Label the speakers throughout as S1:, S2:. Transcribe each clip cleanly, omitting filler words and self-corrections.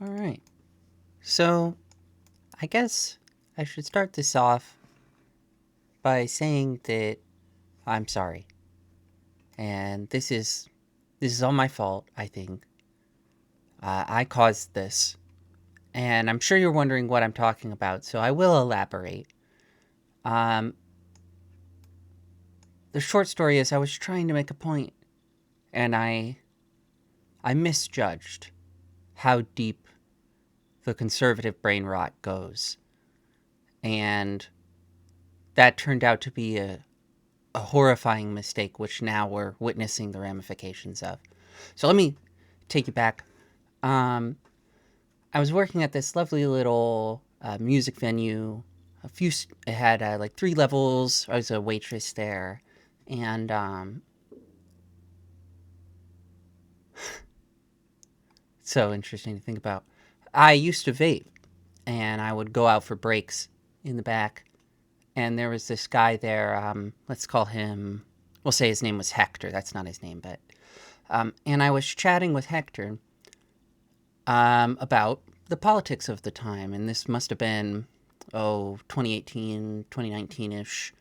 S1: All right. So, I guess I should start this off by saying that I'm sorry. And this is all my fault, I think. I caused this. And I'm sure you're wondering what I'm talking about, so I will elaborate. Um, the short story is I was trying to make a point and I misjudged how deep the conservative brain rot goes. And that turned out to be a horrifying mistake, which now we're witnessing the ramifications of. So let me take you back. Um, I was working at this lovely little music venue. It had like 3 levels. I was a waitress there, and it's so interesting to think about. I used to vape, and I would go out for breaks in the back, and there was this guy there. Let's call him. We'll say his name was Hector. That's not his name, but and I was chatting with Hector about the politics of the time, and this must have been 2018, 2019ish,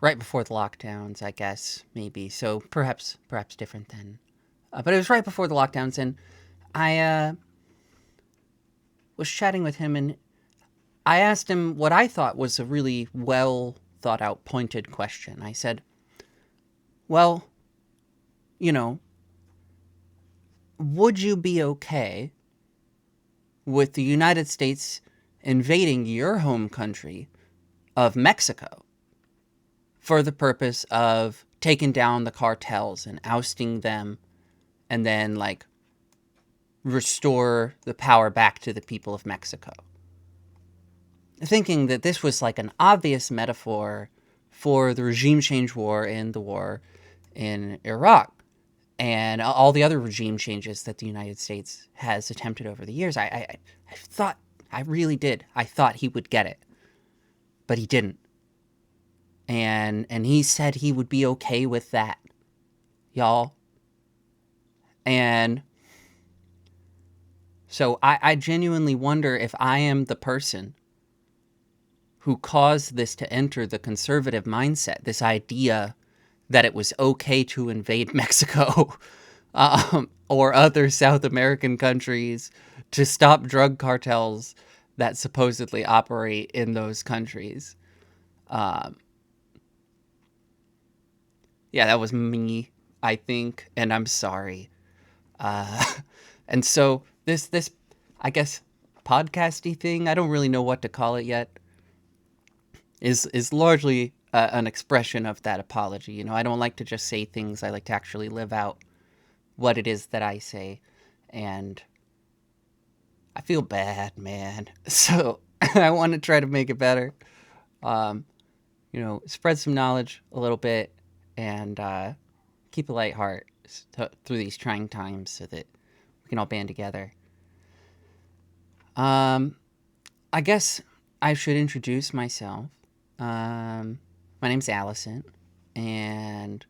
S1: right before the lockdowns, I guess, maybe. So perhaps different then, but it was right before the lockdowns, and I was chatting with him, and I asked him what I thought was a really well thought out, pointed question. I said, "Well, you know, would you be okay with the United States invading your home country of Mexico for the purpose of taking down the cartels and ousting them and then, like, restore the power back to the people of Mexico?" Thinking that this was like an obvious metaphor for the regime change war and the war in Iraq and all the other regime changes that the United States has attempted over the years. I thought, I really did. I thought he would get it, but he didn't. And he said he would be okay with that, y'all. And so I genuinely wonder if I am the person who caused this to enter the conservative mindset, this idea that it was okay to invade Mexico or other South American countries to stop drug cartels that supposedly operate in those countries. Um, yeah, that was me, I think, and I'm sorry. Uh, and so this, I guess, podcasty thing, I don't really know what to call it yet, is largely an expression of that apology. You know, I don't like to just say things. I like to actually live out what it is that I say, and I feel bad, man. So I want to try to make it better. Um, spread some knowledge a little bit, and keep a light heart through these trying times, so that we can all band together. Um, I guess I should introduce myself. My name's Allison, and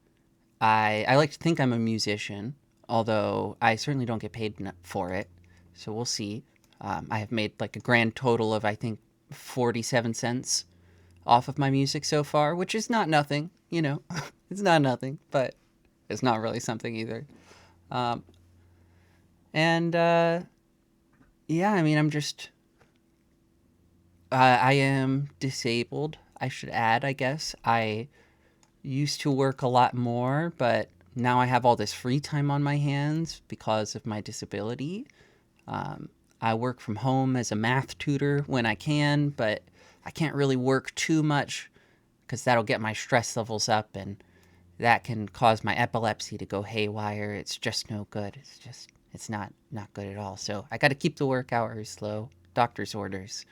S1: I like to think I'm a musician, although I certainly don't get paid for it. So we'll see. I have made like a grand total of, I think, 47 cents off of my music so far, which is not nothing, you know. It's not nothing, but it's not really something either. Um, and yeah, I mean, I am disabled, I should add, I guess. I used to work a lot more, but now I have all this free time on my hands because of my disability. Um, I work from home as a math tutor when I can, but I can't really work too much because that'll get my stress levels up, and that can cause my epilepsy to go haywire. It's just no good. It's not good at all. So I got to keep the work hours low, doctor's orders,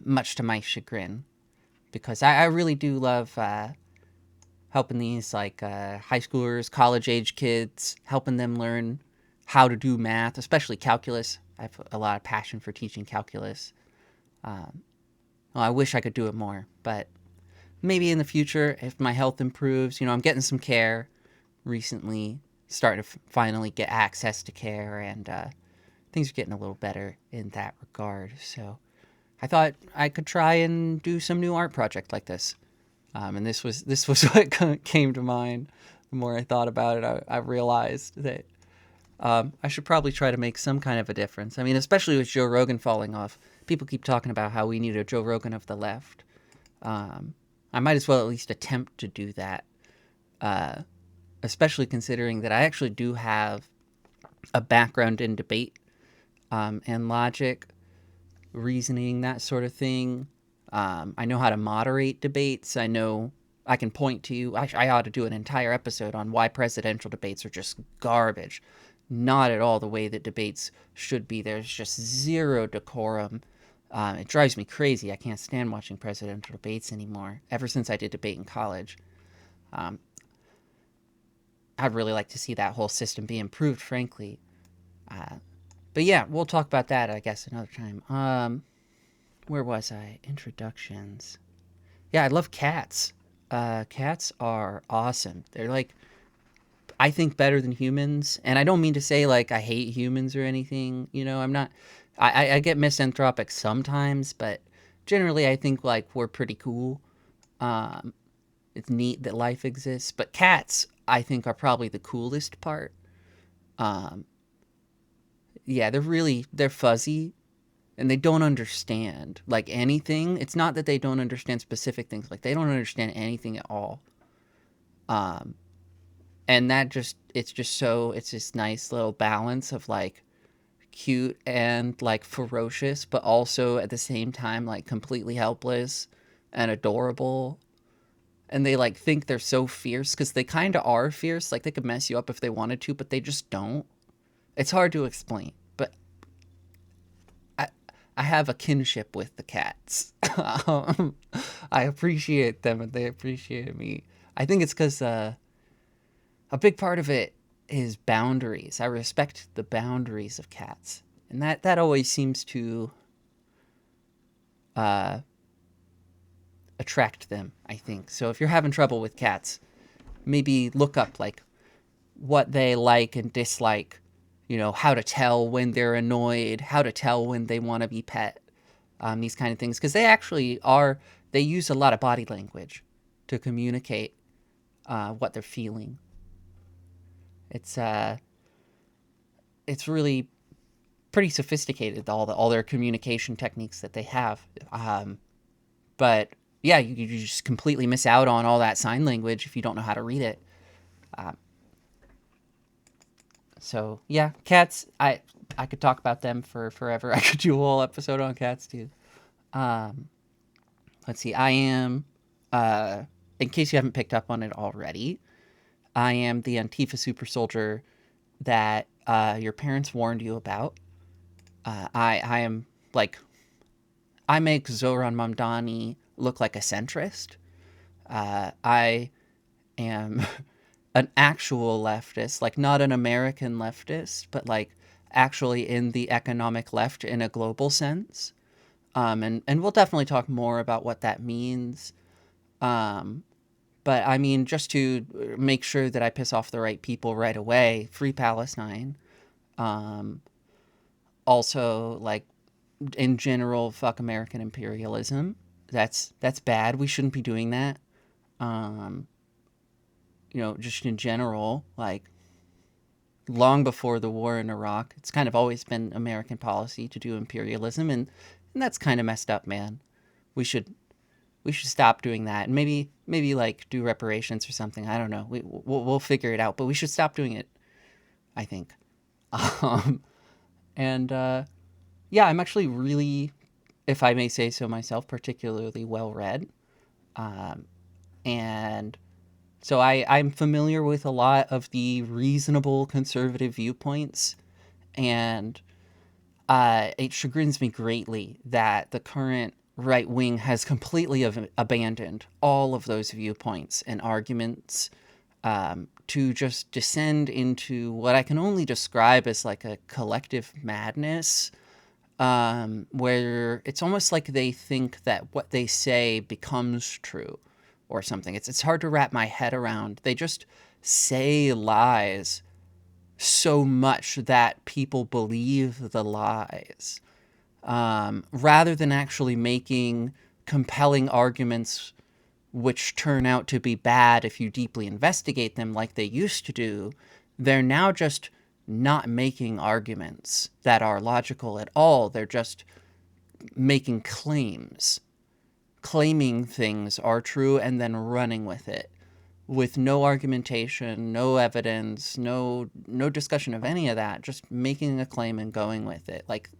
S1: much to my chagrin, because I really do love helping these like high schoolers, college age kids, helping them learn how to do math, especially calculus. I have a lot of passion for teaching calculus. Well, I wish I could do it more, but maybe in the future, if my health improves, I'm getting some care recently, starting to finally get access to care, and things are getting a little better in that regard. So I thought I could try and do some new art project like this. And this was what came to mind. The more I thought about it, I realized that I should probably try to make some kind of a difference. I mean, especially with Joe Rogan falling off. People keep talking about how we need a Joe Rogan of the left. I might as well at least attempt to do that, especially considering that I actually do have a background in debate and logic, reasoning, that sort of thing. I know how to moderate debates. I know I can point to you. I ought to do an entire episode on why presidential debates are just garbage. Not at all the way that debates should be. There's just zero decorum. It drives me crazy. I can't stand watching presidential debates anymore. Ever since I did debate in college. I'd really like to see that whole system be improved, frankly. But yeah, we'll talk about that, I guess, another time. Where was I? Introductions. Yeah, I love cats. Cats are awesome. They're like, I think, better than humans. And I don't mean to say like I hate humans or anything. You know, I'm not. I get misanthropic sometimes, but generally I think like we're pretty cool. It's neat that life exists. But cats, I think, are probably the coolest part. Um, yeah, they're fuzzy and they don't understand like anything. It's not that they don't understand specific things, like they don't understand anything at all. Um, and it's this nice little balance of like cute and like ferocious, but also at the same time like completely helpless and adorable. And they like think they're so fierce because they kind of are fierce. Like they could mess you up if they wanted to, but they just don't. It's hard to explain, but I I have a kinship with the cats. um, I appreciate them and they appreciate me. I think it's because a big part of it is boundaries. I respect the boundaries of cats, and that always seems to uh, attract them, I think. So if you're having trouble with cats, maybe look up like what they like and dislike. You know, how to tell when they're annoyed, how to tell when they want to be pet, these kind of things, because they actually are. They use a lot of body language to communicate what they're feeling. It's it's really pretty sophisticated, all their communication techniques that they have. But yeah, you just completely miss out on all that sign language if you don't know how to read it. Uh, so yeah, cats. I could talk about them for forever. I could do a whole episode on cats too. Um, let's see. I am, in case you haven't picked up on it already, I am the Antifa super soldier that your parents warned you about. I am like, I make Zoran Mamdani look like a centrist. I am an actual leftist, like not an American leftist, but like actually in the economic left in a global sense. And we'll definitely talk more about what that means. Um, but I mean, just to make sure that I piss off the right people right away, free Palestine. Um, Also, like in general, fuck American imperialism. That's bad. We shouldn't be doing that. Um, you know, just in general, like long before the war in Iraq, it's kind of always been American policy to do imperialism, and that's kind of messed up, man. We should we should stop doing that, and maybe like do reparations or something. I don't know. We'll figure it out, but we should stop doing it. I think. Um, and yeah, I'm actually really, if I may say so myself, particularly well read. Um, and so I'm familiar with a lot of the reasonable conservative viewpoints. And it chagrins me greatly that the current right wing has completely abandoned all of those viewpoints and arguments to just descend into what I can only describe as like a collective madness, where it's almost like they think that what they say becomes true or something. It's hard to wrap my head around. They just say lies so much that people believe the lies, rather than actually making compelling arguments which turn out to be bad if you deeply investigate them like they used to do. They're now just not making arguments that are logical at all. They're just making claims, claiming things are true and then running with it with no argumentation, no evidence, no discussion of any of that, just making a claim and going with it. Like,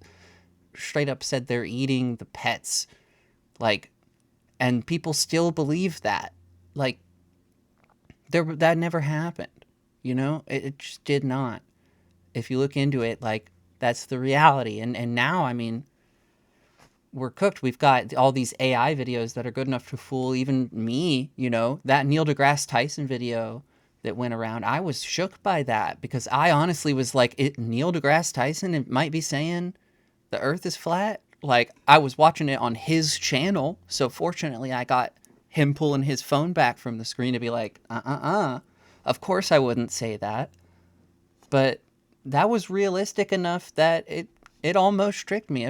S1: straight up said they're eating the pets, like, and people still believe that. Like, that never happened, you know? It just did not. If you look into it, like, that's the reality. And now, I mean, we're cooked. We've got all these AI videos that are good enough to fool even me, you know? That Neil deGrasse Tyson video that went around, I was shook by that, because I honestly was like, Neil deGrasse Tyson, it might be saying the earth is flat. Like, I was watching it on his channel, so fortunately I got him pulling his phone back from the screen to be like, of course I wouldn't say that. But that was realistic enough that it almost tricked me.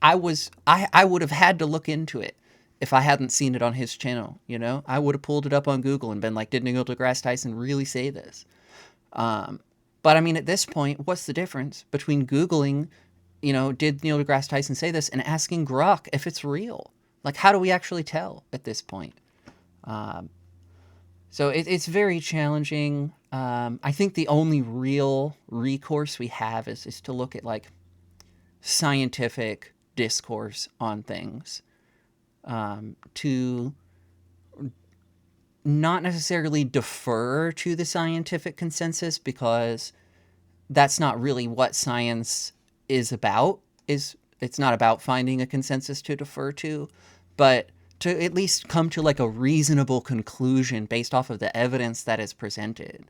S1: I would have had to look into it if I hadn't seen it on his channel, you know? I would have pulled it up on Google and been like, did Neil deGrasse Tyson really say this? But I mean, at this point, what's the difference between Googling, you know, did Neil deGrasse Tyson say this, and asking Grok if it's real? Like, how do we actually tell at this point? So it's very challenging. I think the only real recourse we have is to look at, like, scientific discourse on things, to not necessarily defer to the scientific consensus, because that's not really what science is about. It's not about finding a consensus to defer to, but to at least come to, like, a reasonable conclusion based off of the evidence that is presented.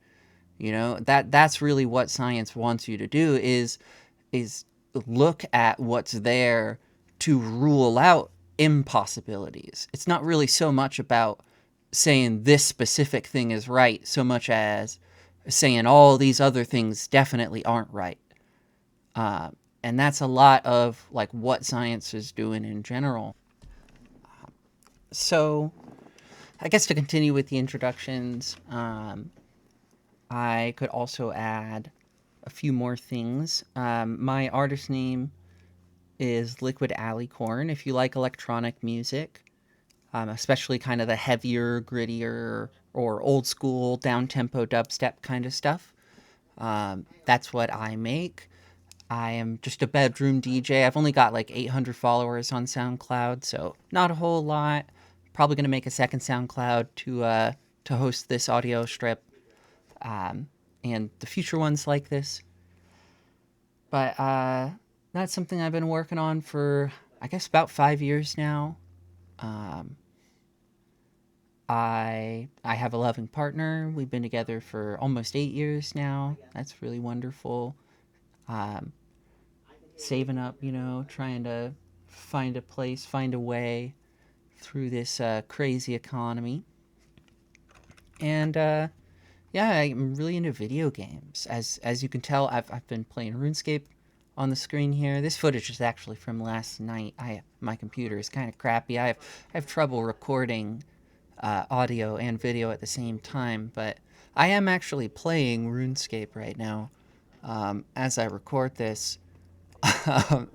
S1: You know, that's really what science wants you to do, is look at what's there to rule out impossibilities. It's not really so much about saying this specific thing is right, so much as saying all these other things definitely aren't right. And that's a lot of, like, what science is doing in general. So I guess to continue with the introductions, I could also add a few more things. My artist name is Liquid Alicorn. If you like electronic music, especially kind of the heavier, grittier, or old school down-tempo dubstep kind of stuff, that's what I make. I am just a bedroom DJ. I've only got like 800 followers on SoundCloud, so not a whole lot. Probably going to make a second SoundCloud to host this audio strip, and the future ones like this. But that's something I've been working on for, I guess, about 5 years now. I have a loving partner. We've been together for almost 8 years now. That's really wonderful. Saving up, you know, trying to find a place, find a way through this crazy economy. And yeah, I'm really into video games. As you can tell, I've been playing RuneScape on the screen here. This footage is actually from last night. My computer is kind of crappy. I have trouble recording audio and video at the same time, but I am actually playing RuneScape right now as I record this.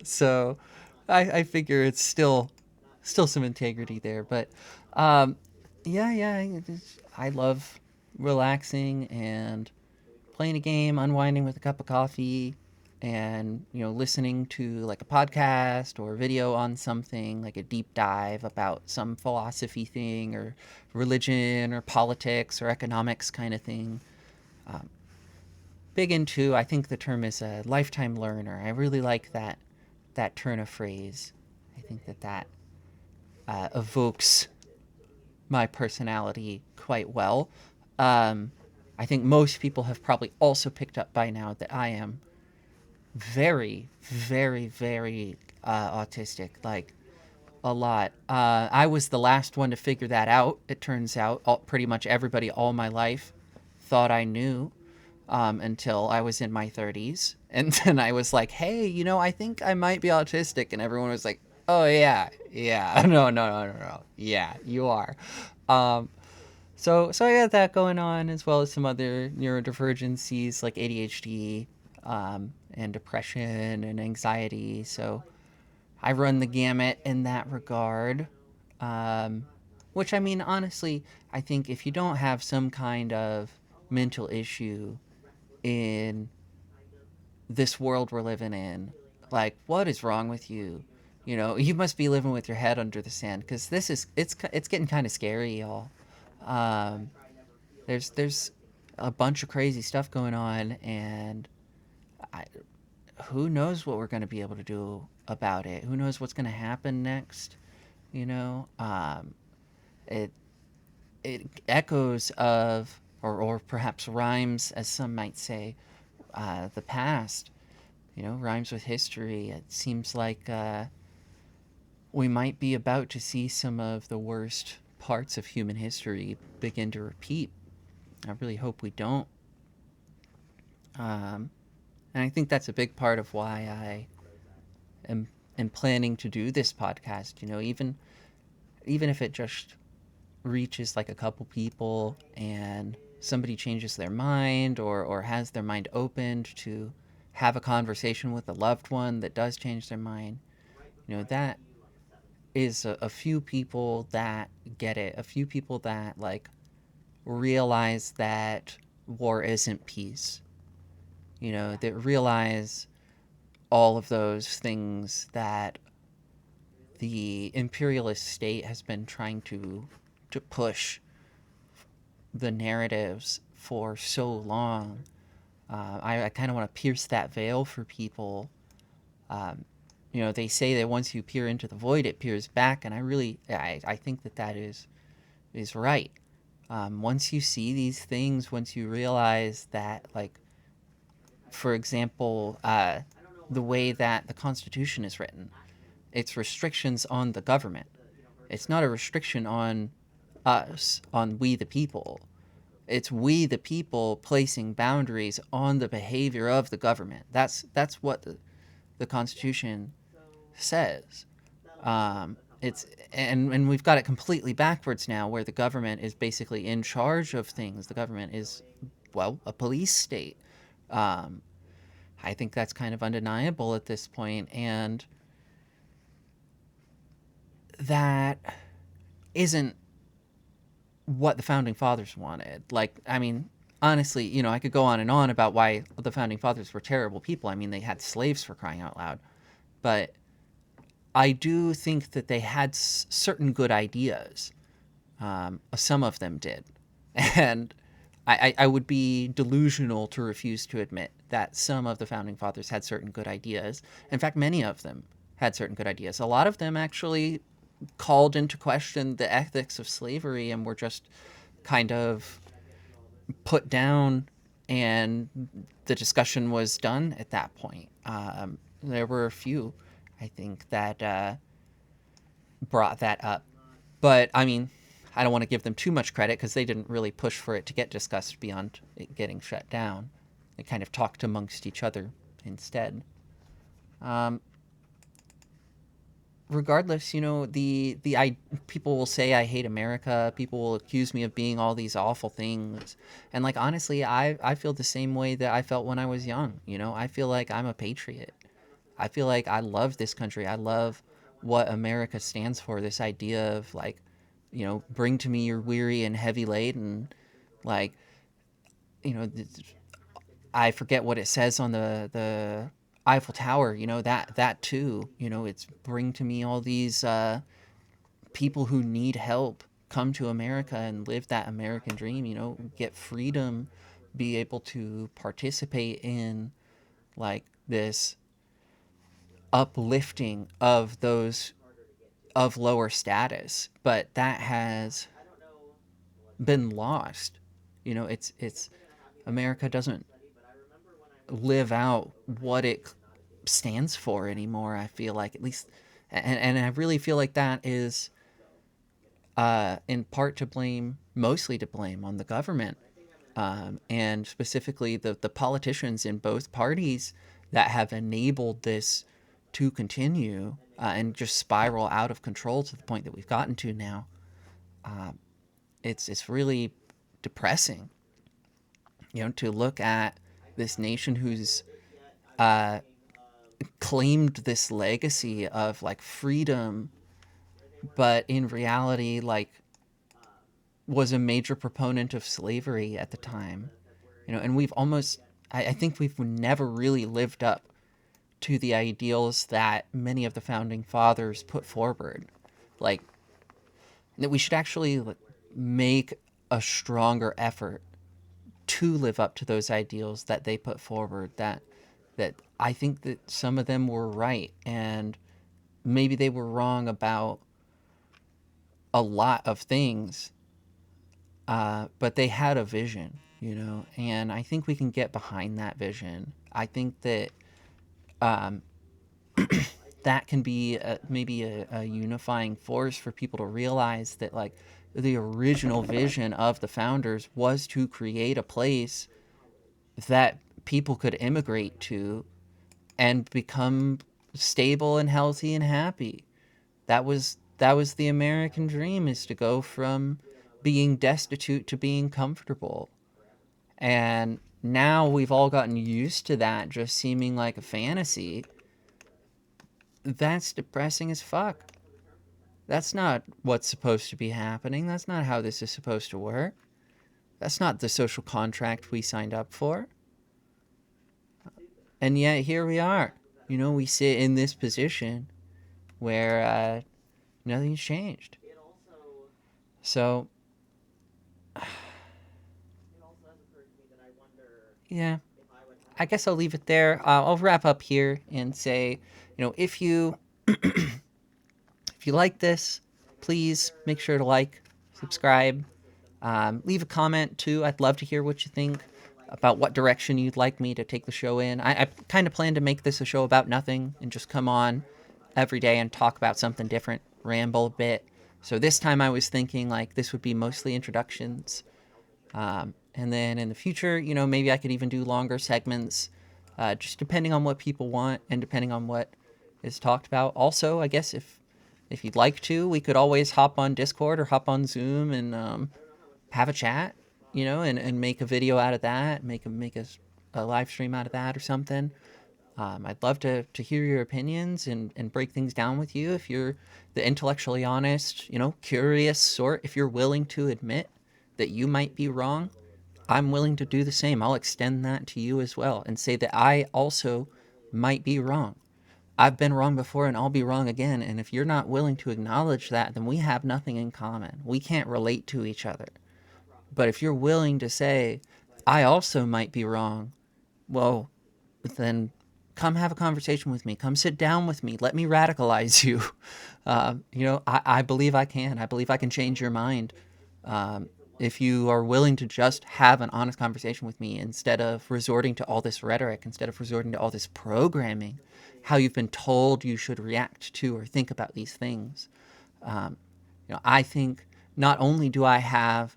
S1: So I figure it's still some integrity there, but yeah, I love relaxing and playing a game, unwinding with a cup of coffee, and, you know, listening to like a podcast or a video on something, like a deep dive about some philosophy thing or religion or politics or economics kind of thing. Big into, I think the term is a lifetime learner. I really like that turn of phrase. I think that evokes my personality quite well. I think most people have probably also picked up by now that I am very, very, very autistic, like a lot. I was the last one to figure that out. It turns out pretty much everybody all my life thought I knew. until I was in my 30s. And then I was like, hey, I think I might be autistic. And everyone was like, oh, yeah, yeah. No, no, no, no, no. Yeah, you are. Um, so I got that going on, as well as some other neurodivergencies like ADHD, and depression and anxiety. So I run the gamut in that regard. Um, which, I mean, honestly, I think if you don't have some kind of mental issue in this world we're living in, like, what is wrong with you? You must be living with your head under the sand, because it's getting kind of scary, y'all. Um, there's a bunch of crazy stuff going on, and I, who knows what we're going to be able to do about it? Who knows what's going to happen next? You know, it it echoes of, or perhaps rhymes, as some might say, the past. Rhymes with history. It seems like we might be about to see some of the worst parts of human history begin to repeat. I really hope we don't. Um, and I think that's a big part of why I am planning to do this podcast. Even if it just reaches like a couple people and somebody changes their mind, or has their mind opened to have a conversation with a loved one that does change their mind, that is a few people that get it, a few people that like realize that war isn't peace, that realize all of those things that the imperialist state has been trying to push the narratives for so long. I kind of want to pierce that veil for people. Um, they say that once you peer into the void, it peers back, and I think that is right. Once you see these things, once you realize that, like, for example, the way that the Constitution is written, it's restrictions on the government. It's not a restriction on us, on we the people. It's we the people placing boundaries on the behavior of the government. That's what the Constitution says. It's and we've got it completely backwards now, where the government is basically in charge of things. The government is, well, a police state. Um, I think that's kind of undeniable at this point, and that isn't what the founding fathers wanted. Like, I mean, honestly, I could go on and on about why the founding fathers were terrible people. I mean, they had slaves, for crying out loud. But I do think that they had certain good ideas. Some of them did. And I would be delusional to refuse to admit that some of the founding fathers had certain good ideas. In fact, many of them had certain good ideas. A lot of them actually called into question the ethics of slavery and were just kind of put down, and the discussion was done at that point. There were a few, I think, that brought that up. But, I mean, I don't want to give them too much credit, because they didn't really push for it to get discussed beyond it getting shut down. They kind of talked amongst each other instead. Um, Regardless, people will say I hate America. People will accuse me of being all these awful things. And, like, honestly, I feel the same way that I felt when I was young. I feel like I'm a patriot. I feel like I love this country. I love what America stands for. This idea of, like, bring to me your weary and heavy laden. Like, you know, I forget what it says on the Eiffel Tower. That too. It's bring to me all these people who need help. Come to America and live that American dream. Get freedom, be able to participate in, like, this uplifting of those of lower status. But that has been lost. It's America doesn't live out what it stands for anymore, I feel like, at least. And I really feel like that is in part to blame, mostly to blame, on the government. and specifically the politicians in both parties that have enabled this to continue and just spiral out of control to the point that we've gotten to now. It's really depressing, to look at this nation who's uh, claimed this legacy of like freedom, but in reality, like, was a major proponent of slavery at the time. And we've almost, I think we've never really lived up to the ideals that many of the founding fathers put forward. Like, that we should actually like, make a stronger effort to live up to those ideals that they put forward. That I think that some of them were right, and maybe they were wrong about a lot of things, but they had a vision, and I think we can get behind that vision. I think that um, that can be maybe a unifying force for people to realize that, like, the original vision of the founders was to create a place that people could immigrate to and become stable and healthy and happy. That was the American dream, is to go from being destitute to being comfortable. And now we've all gotten used to that just seeming like a fantasy. That's depressing as fuck. That's not what's supposed to be happening. That's not how this is supposed to work. That's not the social contract we signed up for. And yet here we are. We sit in this position where nothing's changed. So, yeah, I guess I'll leave it there. I'll wrap up here and say, if you if you like this, please make sure to like, subscribe, leave a comment too. I'd love to hear what you think about what direction you'd like me to take the show in. I kind of plan to make this a show about nothing and just come on every day and talk about something different, ramble a bit. So this time I was thinking like this would be mostly introductions. And then in the future, maybe I could even do longer segments, just depending on what people want and depending on what is talked about. Also, I guess if you'd like to, we could always hop on Discord or hop on Zoom and have a chat, and make a video out of that, make a live stream out of that or something. I'd love to hear your opinions and break things down with you if you're the intellectually honest, curious sort. If you're willing to admit that you might be wrong, I'm willing to do the same. I'll extend that to you as well and say that I also might be wrong. I've been wrong before and I'll be wrong again. And if you're not willing to acknowledge that, then we have nothing in common. We can't relate to each other. But if you're willing to say, I also might be wrong, well, then come have a conversation with me. Come sit down with me. Let me radicalize you. I believe I can. I believe I can change your mind. If you are willing to just have an honest conversation with me instead of resorting to all this rhetoric, instead of resorting to all this programming, how you've been told you should react to or think about these things. I think not only do I have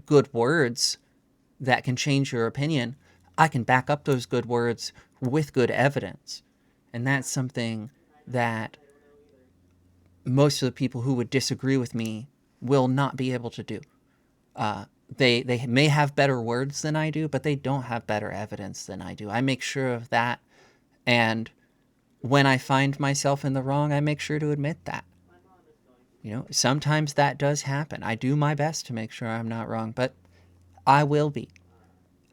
S1: good words that can change your opinion, I can back up those good words with good evidence. And that's something that most of the people who would disagree with me will not be able to do. They may have better words than I do, but they don't have better evidence than I do. I make sure of that. And when I find myself in the wrong, I make sure to admit that. Sometimes that does happen. I do my best to make sure I'm not wrong, but I will be.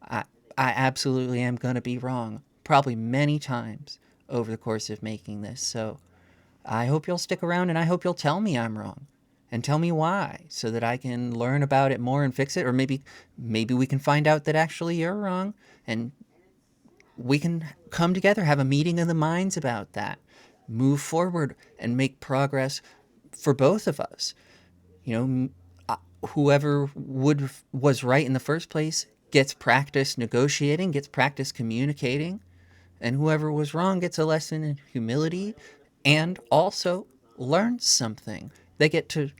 S1: I absolutely am going to be wrong, probably many times over the course of making this. So I hope you'll stick around, and I hope you'll tell me I'm wrong and tell me why, so that I can learn about it more and fix it. Or maybe we can find out that actually you're wrong, and we can come together, have a meeting of the minds about that, move forward and make progress for both of us. Whoever was right in the first place gets practice negotiating, gets practice communicating, and whoever was wrong gets a lesson in humility and also learns something. They get to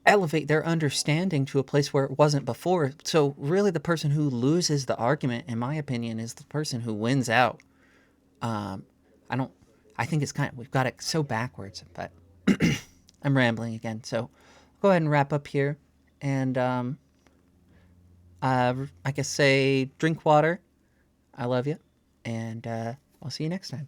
S1: elevate their understanding to a place where it wasn't before. So really the person who loses the argument, in my opinion, is the person who wins out. Um, I don't, I think it's kind of, we've got it so backwards, but I'm rambling again. So go ahead and wrap up here. And I guess say drink water. I love you. And I'll see you next time.